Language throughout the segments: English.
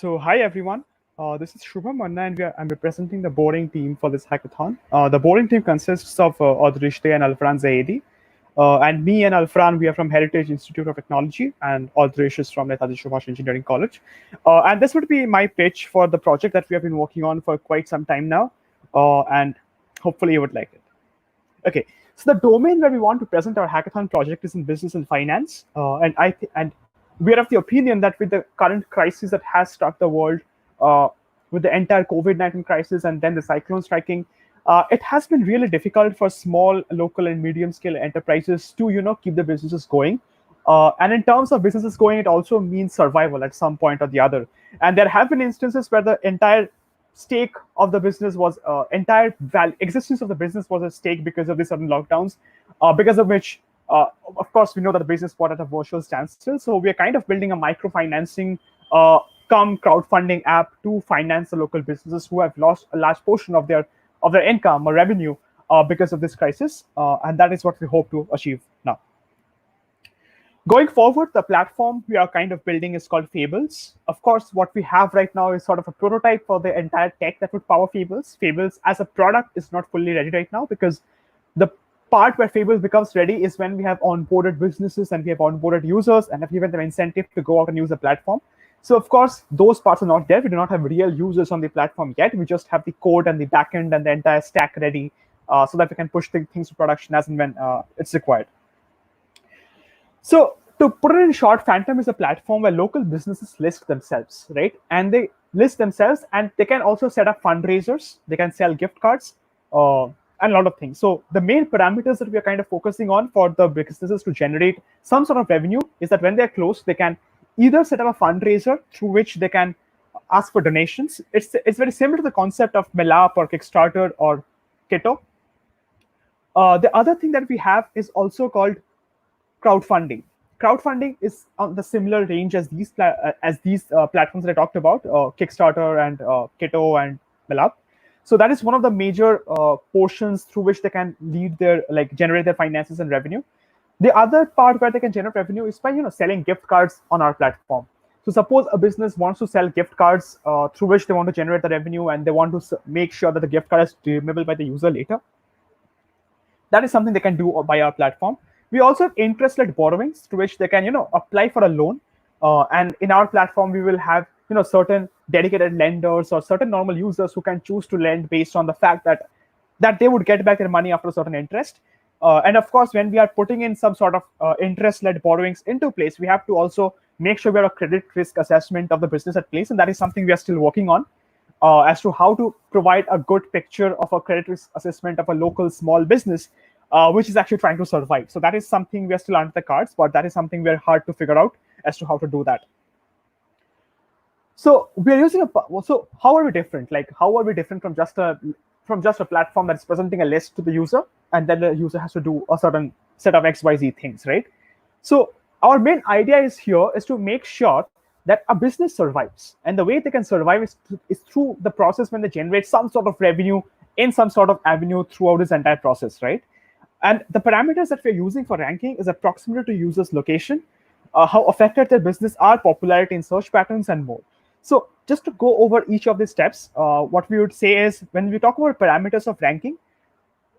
Hi everyone. This is Shubham Manna, and I'm representing the boarding team for this hackathon. The boarding team consists of Odrishte and Alfran Zaidi. And me and Alfran, we are from Heritage Institute of Technology, and Odrish is from Netaji Subhash Engineering College. And this would be my pitch for the project that we have been working on for quite some time now, and hopefully you would like it. Okay, so the domain where we want to present our hackathon project is in business and finance, and we are of the opinion that with the current crisis that has struck the world, uh, with the entire COVID-19 crisis and then the cyclone striking, it has been really difficult for small, local, and medium-scale enterprises to keep the businesses going. And in terms of businesses going, it also means survival at some point or the other. And there have been instances where the entire stake of the business was existence of the business was at stake because of the sudden lockdowns, because of which, of course, we know that the business was at a virtual standstill. So we are kind of building a microfinancing come crowdfunding app to finance the local businesses who have lost a large portion of their income or revenue because of this crisis, and that is what we hope to achieve now. Going forward, the platform we are kind of building is called Fables. Of course, what we have right now is sort of a prototype for the entire tech that would power Fables. Fables as a product is not fully ready right now because the part where Fables becomes ready is when we have onboarded businesses and we have onboarded users and have given them incentive to go out and use the platform. So of course, those parts are not there. We do not have real users on the platform yet. We just have the code and the backend and the entire stack ready so that we can push things to production as and when it's required. So to put it in short, Phantom is a platform where local businesses list themselves, right? And they list themselves, and they can also set up fundraisers. They can sell gift cards and a lot of things. So the main parameters that we are kind of focusing on for the businesses to generate some sort of revenue is that when they're closed, they can either set up a fundraiser through which they can ask for donations. It's very similar to the concept of Melap or Kickstarter or Keto. The other thing that we have is also called crowdfunding. Crowdfunding is on the similar range as these platforms that I talked about, Kickstarter and Keto and Melap. So that is one of the major portions through which they can generate their finances and revenue. The other part where they can generate revenue is by selling gift cards on our platform. So suppose a business wants to sell gift cards through which they want to generate the revenue, and they want to make sure that the gift card is redeemable by the user later. That is something they can do by our platform. We also have interest-led borrowings to which they can, apply for a loan. And in our platform, we will have, certain dedicated lenders or certain normal users who can choose to lend based on the fact that they would get back their money after a certain interest. And of course, when we are putting in some sort of interest-led borrowings into place, we have to also make sure we have a credit risk assessment of the business at place. And that is something we are still working on as to how to provide a good picture of a credit risk assessment of a local small business which is actually trying to survive. So that is something we are still under the cards, but that is something we're hard to figure out as to how to do that. So we are using so how are we different? Like, how are we different from just a platform that's presenting a list to the user, and then the user has to do a certain set of XYZ things, right? So our main idea is to make sure that a business survives. And the way they can survive is through the process when they generate some sort of revenue in some sort of avenue throughout this entire process, right? And the parameters that we're using for ranking is approximate to users' location, how affected their business are, popularity in search patterns, and more. So just to go over each of these steps, what we would say is when we talk about parameters of ranking,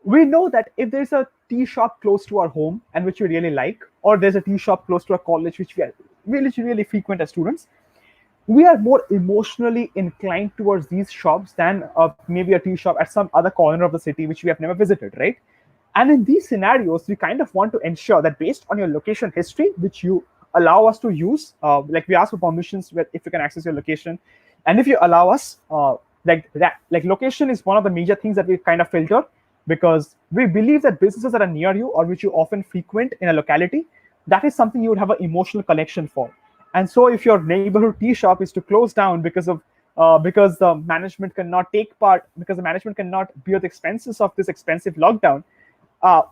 we know that if there's a tea shop close to our home and which we really like, or there's a tea shop close to a college which we are really frequent as students, we are more emotionally inclined towards these shops than maybe a tea shop at some other corner of the city which we have never visited, right? And in these scenarios, we kind of want to ensure that based on your location history, which you allow us to use, like we ask for permissions if you can access your location, and if you allow us, location is one of the major things that we kind of filter, because we believe that businesses that are near you or which you often frequent in a locality, that is something you would have an emotional connection for. And so if your neighborhood tea shop is to close down because the management cannot take part, because the management cannot bear the expenses of this expensive lockdown,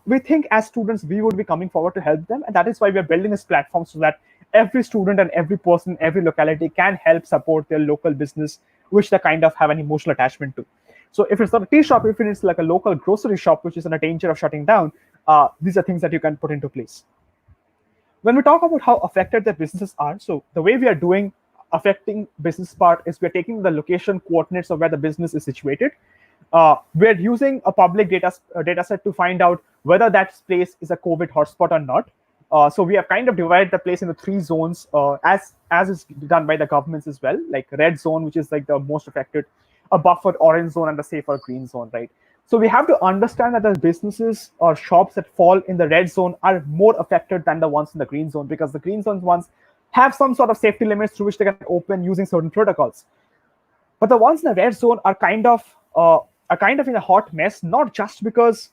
we think as students, we would be coming forward to help them. And that is why we are building this platform so that every student and every person, every locality can help support their local business, which they kind of have an emotional attachment to. So if it's not a tea shop, if it's like a local grocery shop, which is in a danger of shutting down, these are things that you can put into place. When we talk about how affected their businesses are, so the way we are doing affecting business part is we're taking the location coordinates of where the business is situated. We're using a public data set to find out whether that place is a COVID hotspot or not. So we have kind of divided the place into 3 zones, as is done by the governments as well, like red zone, which is like the most affected, a buffered orange zone, and the safer green zone, right? So we have to understand that the businesses or shops that fall in the red zone are more affected than the ones in the green zone, because the green zones ones have some sort of safety limits through which they can open using certain protocols. But the ones in the red zone are kind of in a hot mess, not just because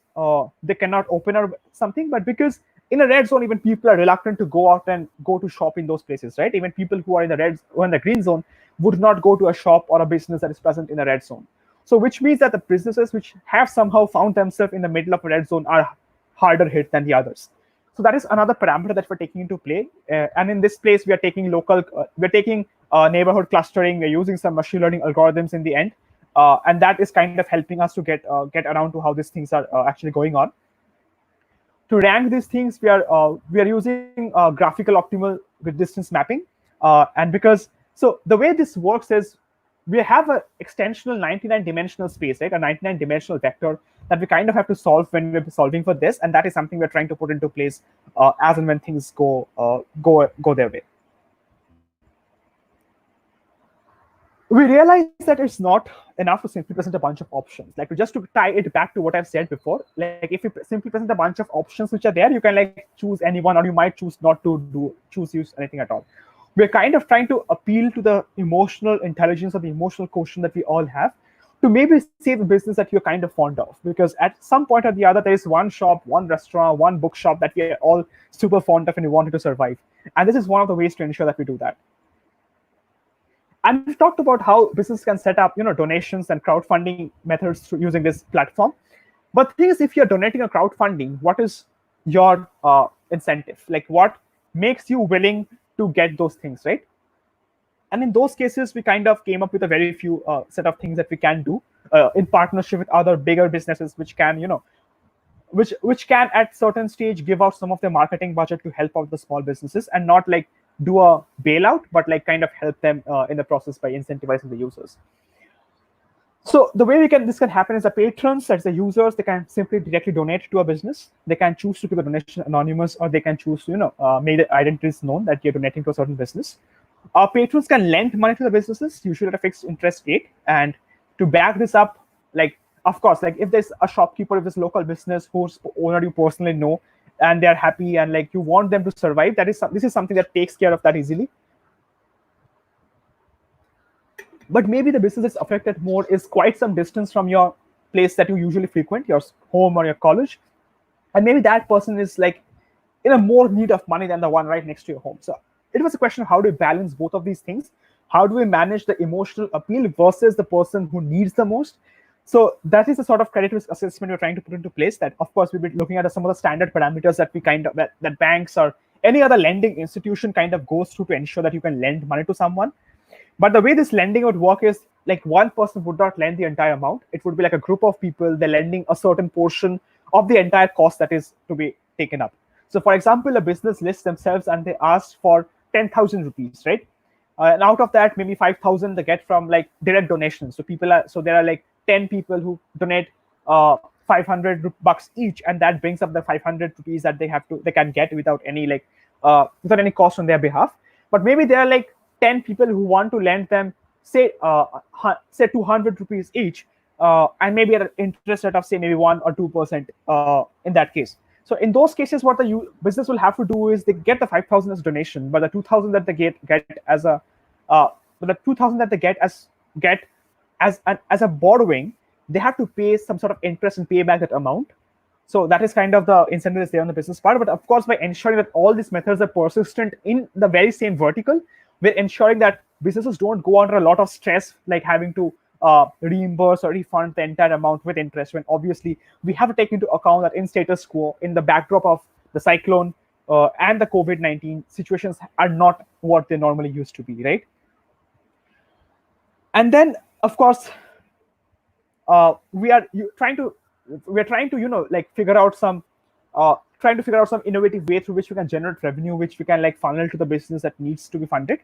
they cannot open or something, but because in a red zone, even people are reluctant to go out and go to shop in those places, right? Even people who are in the red or in the green zone would not go to a shop or a business that is present in a red zone. So which means that the businesses which have somehow found themselves in the middle of a red zone are harder hit than the others. So that is another parameter that we're taking into play. And in this place, we are taking neighborhood clustering. We're using some machine learning algorithms in the end. And that is kind of helping us to get around to how these things are actually going on. To rank these things, we are using graphical optimal with distance mapping. And because, so the way this works is we have an extensional 99-dimensional space, right? A 99-dimensional vector that we kind of have to solve when we're solving for this. And that is something we're trying to put into place as and when things go their way. We realize that it's not enough to simply present a bunch of options. Like, just to tie it back to what I've said before, like if you simply present a bunch of options which are there, you can like choose any one, or you might choose not to use anything at all. We're kind of trying to appeal to the emotional intelligence or the emotional quotient that we all have to maybe save a business that you're kind of fond of. Because at some point or the other, there is one shop, one restaurant, one bookshop that we are all super fond of and we wanted to survive. And this is one of the ways to ensure that we do that. And we've talked about how business can set up, donations and crowdfunding methods through using this platform. But the thing is, if you're donating a crowdfunding, what is your incentive? Like, what makes you willing to get those things, right? And in those cases, we kind of came up with a very few set of things that we can do in partnership with other bigger businesses, which can, which can at certain stage give out some of their marketing budget to help out the small businesses, and not like do a bailout, but like kind of help them in the process by incentivizing the users. So the way this can happen is the patrons, as the users, they can simply directly donate to a business. They can choose to keep the donation anonymous, or they can choose to, make the identities known that you're donating to a certain business. Patrons can lend money to the businesses, usually at a fixed interest rate. And to back this up, like, of course, like if there's a shopkeeper, if there's a local business whose owner you personally know, and they're happy and like you want them to survive, this is something that takes care of that easily. But maybe the business that's affected more is quite some distance from your place that you usually frequent, your home or your college. And maybe that person is like in a more need of money than the one right next to your home. So it was a question of how do we balance both of these things? How do we manage the emotional appeal versus the person who needs the most? So that is the sort of credit risk assessment we're trying to put into place. That, of course, we'll be looking at some of the standard parameters that we that banks or any other lending institution kind of goes through to ensure that you can lend money to someone. But the way this lending would work is like one person would not lend the entire amount. It would be like a group of people, they're lending a certain portion of the entire cost that is to be taken up. So for example, a business lists themselves and they asked for 10,000 rupees, right? And out of that, maybe 5,000 they get from like direct donations. So there are like 10 people who donate 500 bucks each, and that brings up the 500 rupees that they can get without any cost on their behalf. But maybe there are like 10 people who want to lend them say 200 rupees each, and maybe at an interest rate of say maybe 1 or 2% in that case. So in those cases, what the business will have to do is they get the 5,000 as donation, but the 2,000 that they get as a borrowing, they have to pay some sort of interest and pay back that amount. So that is kind of the incentive is there on the business part. But of course, by ensuring that all these methods are persistent in the very same vertical, we're ensuring that businesses don't go under a lot of stress, like having to reimburse or refund the entire amount with interest, when obviously we have to take into account that in status quo, in the backdrop of the cyclone and the COVID-19, situations are not what they normally used to be, right? And then, of course, we're trying to figure out some innovative way through which we can generate revenue, which we can like funnel to the business that needs to be funded.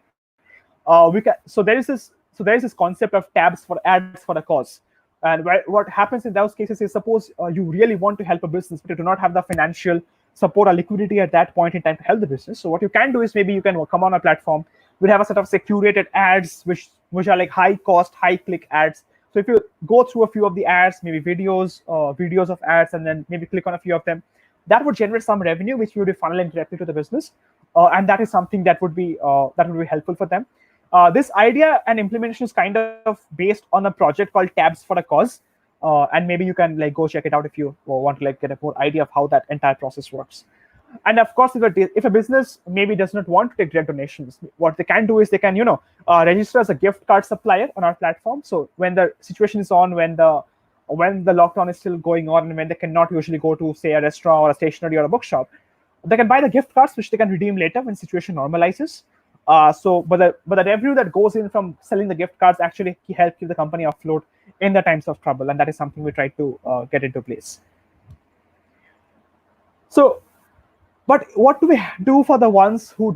we can. So there is this concept of tabs for ads for a cause. And what happens in those cases is, suppose you really want to help a business, but you do not have the financial support or liquidity at that point in time to help the business. So what you can do is, maybe you can come on a platform. We have a set of curated ads, which are like high cost, high click ads. So if you go through a few of the ads, maybe videos of ads, and then maybe click on a few of them, that would generate some revenue, which would be funneling directly to the business, and that is something that would be helpful for them. This idea and implementation is kind of based on a project called Tabs for a Cause, and maybe you can like go check it out if you want to like get a more idea of how that entire process works. And of course, if a business maybe does not want to take direct donations, what they can do is they can register as a gift card supplier on our platform. So when the situation is on, when the lockdown is still going on, and when they cannot usually go to, say, a restaurant or a stationery or a bookshop, they can buy the gift cards, which they can redeem later when situation normalizes. But the revenue that goes in from selling the gift cards actually help keep the company afloat in the times of trouble, and that is something we try to get into place. So, but what do we do for the ones who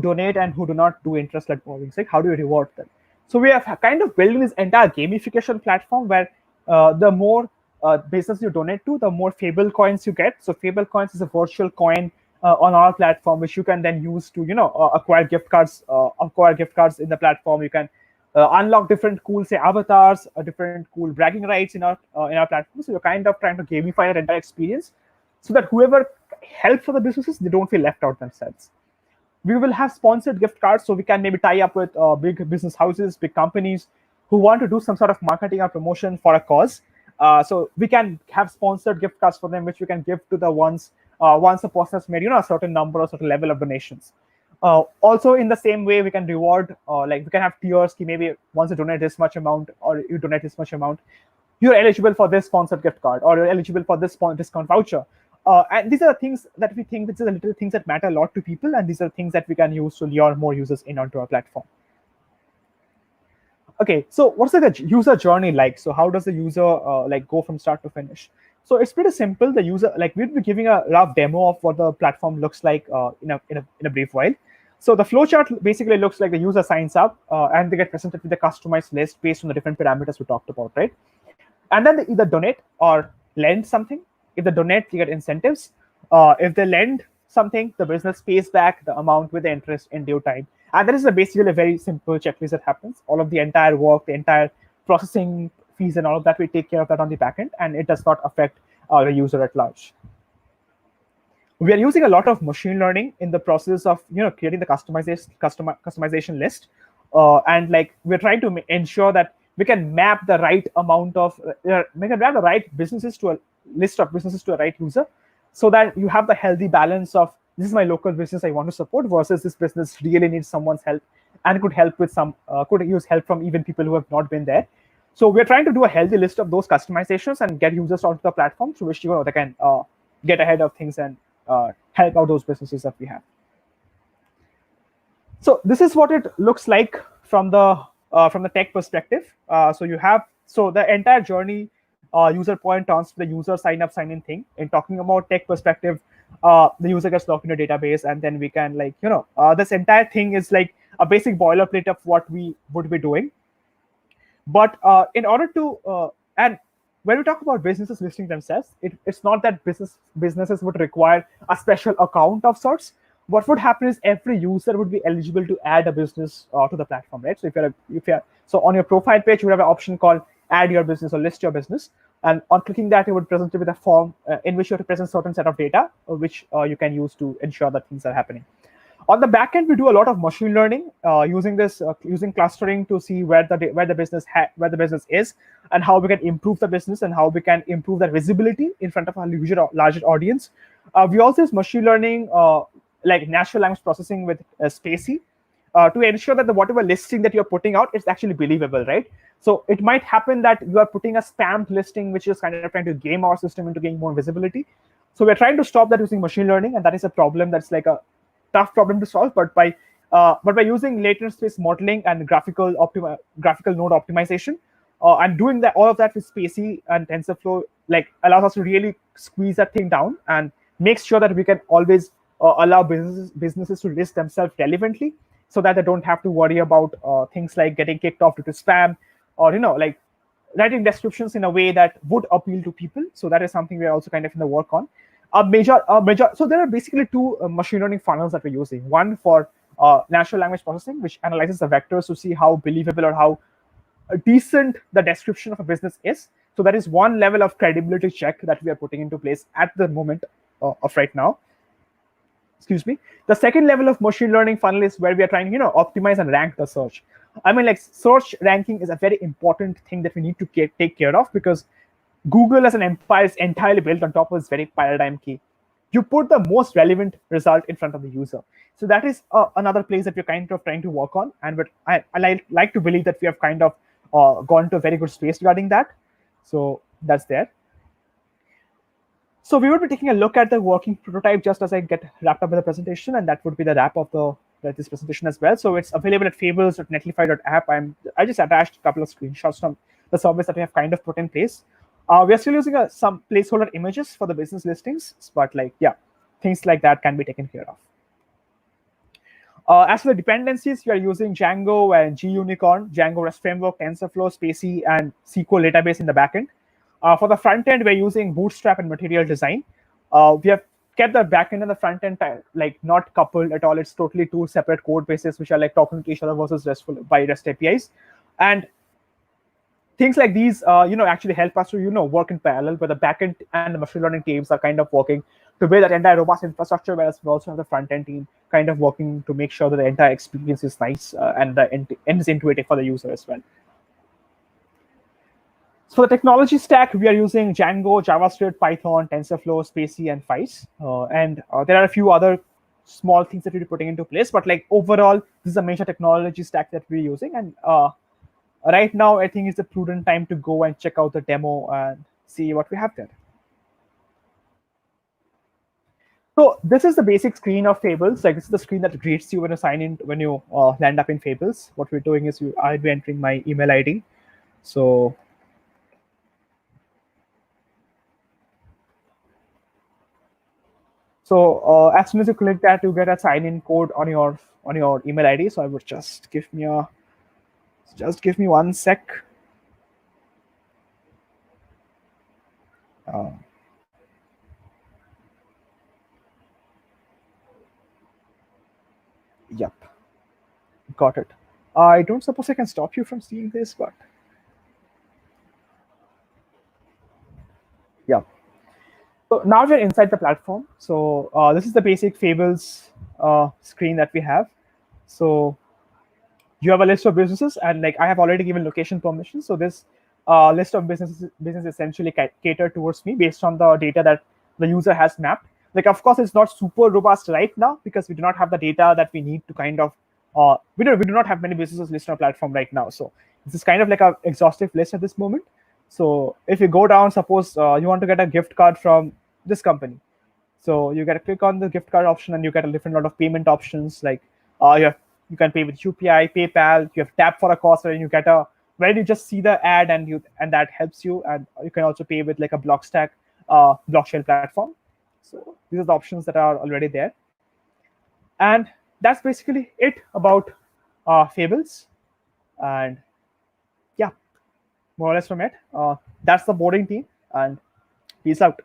donate and who do not do interest-led borrowing? Like, how do we reward them? So we have kind of built this entire gamification platform where the more business you donate to, the more Fable coins you get. So Fable coins is a virtual coin on our platform, which you can then use to acquire gift cards. Acquire gift cards in the platform. You can unlock different cool, say, avatars, different cool bragging rights in our platform. So you're kind of trying to gamify your entire experience, so that whoever helps for the businesses, they don't feel left out themselves. We will have sponsored gift cards, so we can maybe tie up with big business houses, big companies who want to do some sort of marketing or promotion for a cause. So we can have sponsored gift cards for them, which we can give to the ones once a person has made a certain number or certain level of donations. Also, in the same way, we can reward, like we can have tiers. Maybe once you donate this much amount, or you donate this much amount, you're eligible for this sponsored gift card, or you're eligible for this discount voucher. And these are the things that we think, these are the little things that matter a lot to people, and these are things that we can use to lure more users in onto our platform. Okay, so what's the user journey like? So how does the user like go from start to finish? So it's pretty simple. The user, like, we'll be giving a rough demo of what the platform looks like in a brief while. So the flowchart basically looks like the user signs up and they get presented with a customized list based on the different parameters we talked about, right? And then they either donate or lend something. If they donate, you get incentives. If they lend something, the business pays back the amount with the interest in due time. And that is basically a very simple checklist that happens. All of the entire work, the entire processing fees and all of that, we take care of that on the backend, and it does not affect the user at large. We are using a lot of machine learning in the process of creating the customization list, and like we're trying to ensure that we can map the right amount of we can map the right businesses to a list of businesses to a right user, so that you have the healthy balance of, this is my local business I want to support, versus this business really needs someone's help and could help with could use help from even people who have not been there. So we're trying to do a healthy list of those customizations and get users onto the platform through which they can get ahead of things and help out those businesses that we have. So this is what it looks like from the tech perspective. So the entire journey, user point turns to the user sign in thing. In talking about tech perspective, the user gets logged in a database, and then we can this entire thing is like a basic boilerplate of what we would be doing. But in order to and when we talk about businesses listing themselves, it's not that businesses would require a special account of sorts. What would happen is every user would be eligible to add a business to the platform, right? So if you're so on your profile page, you would have an option called add your business or list your business, and on clicking that, it would present you with a form in which you have to present certain set of data, which you can use to ensure that things are happening. On the back end, we do a lot of machine learning using clustering to see where the business is, and how we can improve the business, and how we can improve that visibility in front of our larger audience. We also use machine learning, like natural language processing with Spacey, to ensure that whatever listing that you're putting out is actually believable, right? So it might happen that you are putting a spammed listing, which is kind of trying to game our system into getting more visibility. So we're trying to stop that using machine learning, and that is a problem that's like a tough problem to solve. But by using latent space modeling and graphical node optimization, and doing all of that with Spacey and TensorFlow, like allows us to really squeeze that thing down and make sure that we can always allow businesses to list themselves relevantly, so that they don't have to worry about things like getting kicked off due to spam, or like writing descriptions in a way that would appeal to people. So that is something we're also kind of in the work on. So there are basically two machine learning funnels that we're using. One for natural language processing, which analyzes the vectors to see how believable or how decent the description of a business is. So that is one level of credibility check that we are putting into place at the moment of right now. Excuse me. The second level of machine learning funnel is where we are trying to optimize and rank the search. I mean, like, search ranking is a very important thing that we need to take care of, because Google as an empire is entirely built on top of this very paradigm key. You put the most relevant result in front of the user. So that is another place that we're kind of trying to work on. And I like to believe that we have kind of gone to a very good space regarding that. So that's there. So we will be taking a look at the working prototype just as I get wrapped up with the presentation, and that would be the wrap of this presentation as well. So it's available at fables.netlify.app. I just attached a couple of screenshots from the service that we have kind of put in place. We are still using some placeholder images for the business listings, but things like that can be taken care of. As for the dependencies, we are using Django and GUnicorn, Django REST Framework, TensorFlow, Spacey, and SQL database in the backend. For the front end, we're using Bootstrap and Material Design. We have kept the backend and the front end like not coupled at all. It's totally two separate code bases which are like talking to each other versus RESTful by REST APIs. And things like these, actually help us to work in parallel, where the backend and the machine learning teams are kind of working to build that entire robust infrastructure, whereas we also have the front end team kind of working to make sure that the entire experience is nice and the end is intuitive for the user as well. So for the technology stack, we are using Django, JavaScript, Python, TensorFlow, Spacey, and Feis. And there are a few other small things that we're putting into place, but like overall, this is a major technology stack that we're using. And right now, I think it's a prudent time to go and check out the demo and see what we have there. So this is the basic screen of Fables. Like, this is the screen that greets you when you sign in, when you land up in Fables. What we're doing is I'll be entering my email ID. So as soon as you click that, you get a sign-in code on your email ID. So I would just give me 1 sec. Yep, got it. I don't suppose I can stop you from seeing this, but yeah. So now we're inside the platform. So this is the basic Fables screen that we have. So you have a list of businesses, and like I have already given location permission. So this list of businesses essentially cater towards me based on the data that the user has mapped. Like, of course, it's not super robust right now because we do not have the data that we need to kind of we do not have many businesses listed on our platform right now. So this is kind of like an exhaustive list at this moment. So if you go down, suppose you want to get a gift card from this company. So you get to click on the gift card option, and you get a different lot of payment options. Like you can pay with UPI, PayPal. You have tap for a cost, and you get where you just see the ad and that helps you. And you can also pay with like a Blockstack blockchain platform. So these are the options that are already there. And that's basically it about Fables. And yeah, more or less from it. That's the boarding team, and peace out.